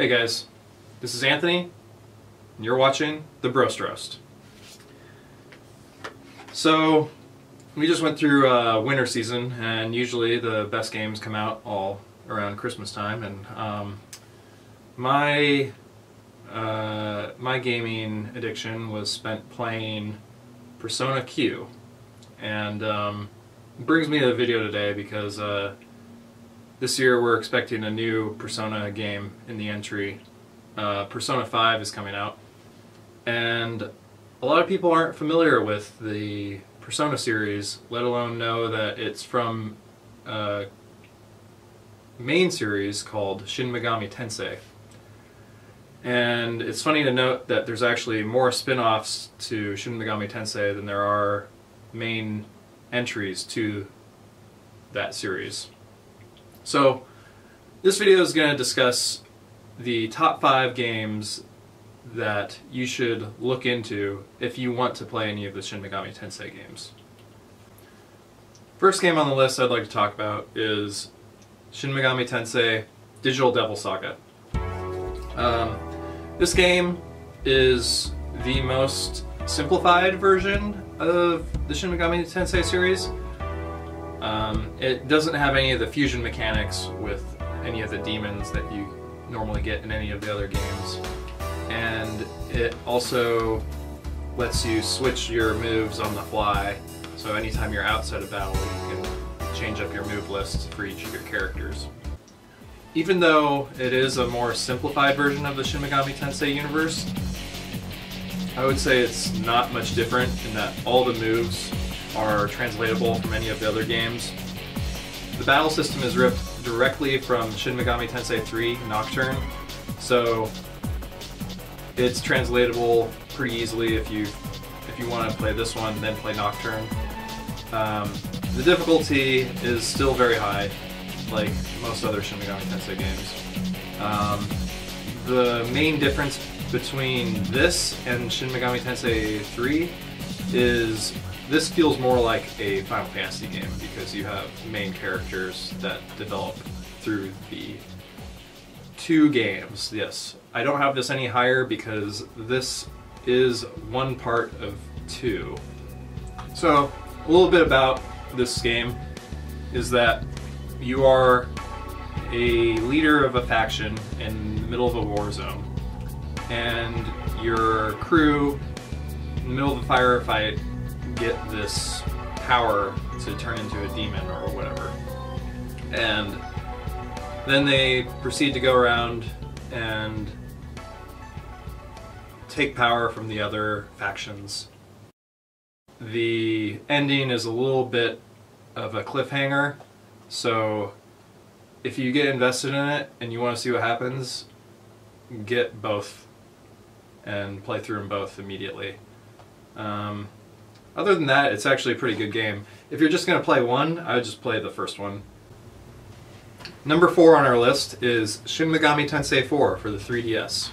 Hey guys, this is Anthony, and you're watching the Brost Roast. So, we just went through winter season, and usually the best games come out all around Christmas time, and my gaming addiction was spent playing Persona Q, and it brings me to the video today because this year we're expecting a new Persona game in the entry. Persona 5 is coming out, and a lot of people aren't familiar with the Persona series, let alone know that it's from a main series called Shin Megami Tensei. And it's funny to note that there's actually more spin-offs to Shin Megami Tensei than there are main entries to that series. So, this video is going to discuss the top 5 games that you should look into if you want to play any of the Shin Megami Tensei games. First game on the list I'd like to talk about is Shin Megami Tensei Digital Devil Saga. This game is the most simplified version of the Shin Megami Tensei series. It doesn't have any of the fusion mechanics with any of the demons that you normally get in any of the other games. And it also lets you switch your moves on the fly, so anytime you're outside of battle you can change up your move list for each of your characters. Even though it is a more simplified version of the Shin Megami Tensei universe, I would say it's not much different in that all the moves are translatable from any of the other games. The battle system is ripped directly from Shin Megami Tensei 3 Nocturne, so it's translatable pretty easily if you want to play this one, then play Nocturne. The difficulty is still very high, like most other Shin Megami Tensei games. The main difference between this and Shin Megami Tensei 3 is this feels more like a Final Fantasy game because you have main characters that develop through the 2 games. Yes, I don't have this any higher because this is one part of 2. So, a little bit about this game is that you are a leader of a faction in the middle of a war zone, and your crew, in the middle of a firefight, get this power to turn into a demon or whatever. And then they proceed to go around and take power from the other factions. The ending is a little bit of a cliffhanger, so if you get invested in it and you want to see what happens, get both and play through them both immediately. Other than that, it's actually a pretty good game. If you're just going to play one, I would just play the first one. Number 4 on our list is Shin Megami Tensei 4 for the 3DS.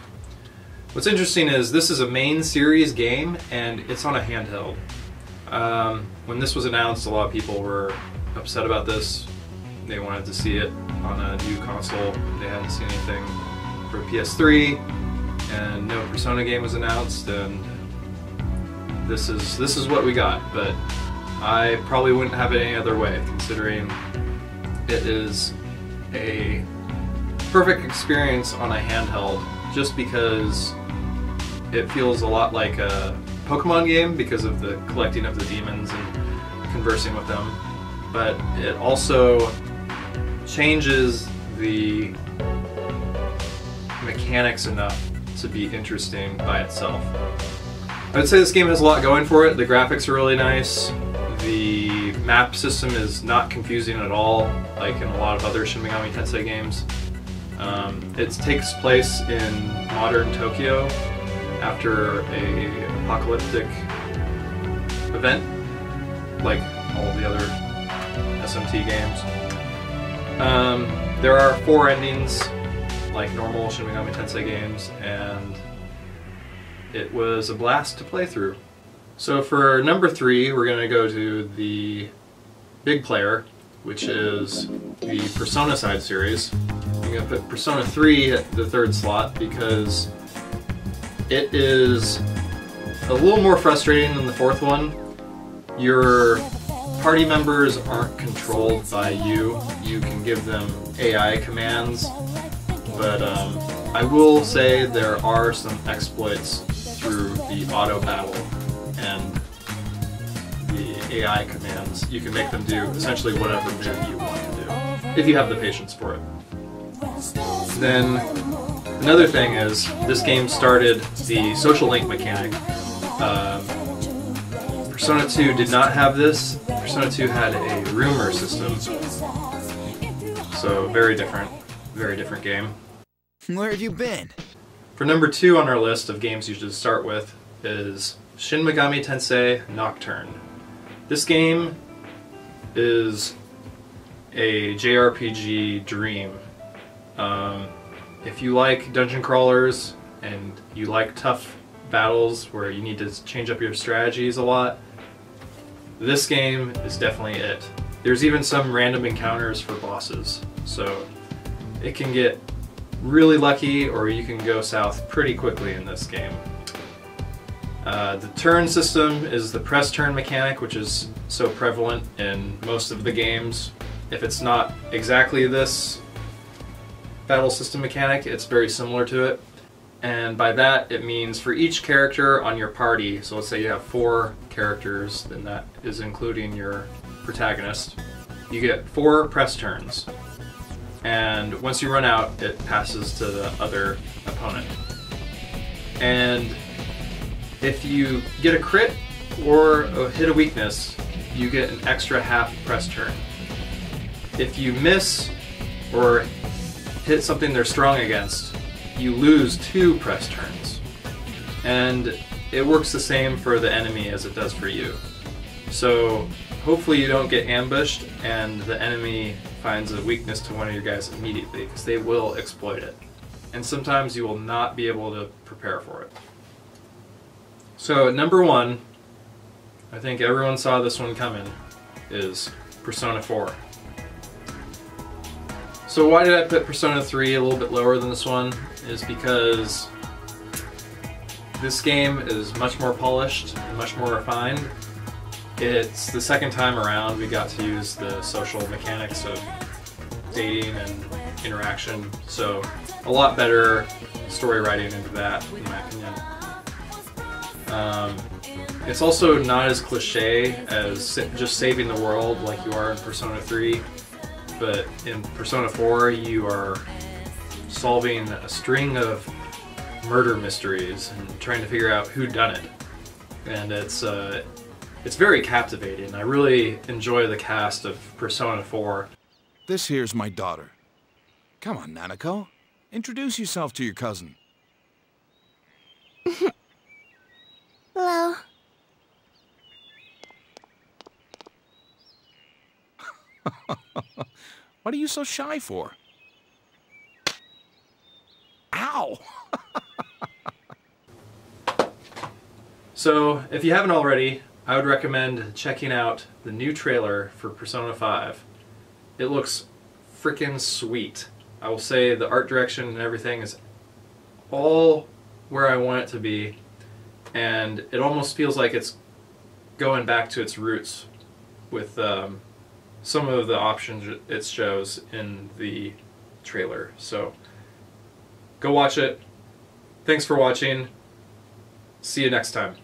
What's interesting is this is a main series game and it's on a handheld. When this was announced, a lot of people were upset about this. They wanted to see it on a new console. They hadn't seen anything for PS3, and no Persona game was announced, and this is what we got, but I probably wouldn't have it any other way, considering it is a perfect experience on a handheld, just because it feels a lot like a Pokemon game because of the collecting of the demons and conversing with them, but it also changes the mechanics enough to be interesting by itself. I would say this game has a lot going for it. The graphics are really nice. The map system is not confusing at all, like in a lot of other Shin Megami Tensei games. It takes place in modern Tokyo after an apocalyptic event, like all the other SMT games. There are 4 endings, like normal Shin Megami Tensei games, and it was a blast to play through. So for number 3, we're going to go to the big player, which is the Persona side series. I'm going to put Persona 3 at the third slot because it is a little more frustrating than the fourth one. Your party members aren't controlled by you. You can give them AI commands, but I will say there are some exploits through the auto battle and the AI commands. You can make them do essentially whatever move you want to do, if you have the patience for it. Then another thing is, this game started the social link mechanic. Persona 2 did not have this. Persona 2 had a rumor system. So very different game. Where have you been? For number 2 on our list of games you should start with is Shin Megami Tensei Nocturne. This game is a JRPG dream. If you like dungeon crawlers and you like tough battles where you need to change up your strategies a lot, this game is definitely it. There's even some random encounters for bosses, so it can get really lucky or you can go south pretty quickly in this game. The turn system is the press turn mechanic, which is so prevalent in most of the games. If it's not exactly this battle system mechanic, it's very similar to it. And by that it means for each character on your party, so let's say you have 4 characters, then that is including your protagonist, you get 4 press turns. And once you run out, it passes to the other opponent. And if you get a crit or hit a weakness, you get an extra half press turn. If you miss or hit something they're strong against, you lose 2 press turns. And it works the same for the enemy as it does for you. So hopefully you don't get ambushed and the enemy finds a weakness to one of your guys immediately, because they will exploit it. And sometimes you will not be able to prepare for it. So number 1, I think everyone saw this one coming, is Persona 4. So why did I put Persona 3 a little bit lower than this one? Is because this game is much more polished and much more refined. It's the second time around we got to use the social mechanics of dating and interaction, so a lot better story writing into that, in my opinion. It's also not as cliche as just saving the world like you are in Persona 3. But in Persona 4, you are solving a string of murder mysteries and trying to figure out who done it. And it's very captivating. I really enjoy the cast of Persona 4. This here's my daughter. Come on, Nanako. Introduce yourself to your cousin. Hello. What are you so shy for? Ow! So, if you haven't already, I would recommend checking out the new trailer for Persona 5. It looks freaking sweet. I will say the art direction and everything is all where I want it to be, and it almost feels like it's going back to its roots with some of the options it shows in the trailer. So go watch it. Thanks for watching. See you next time.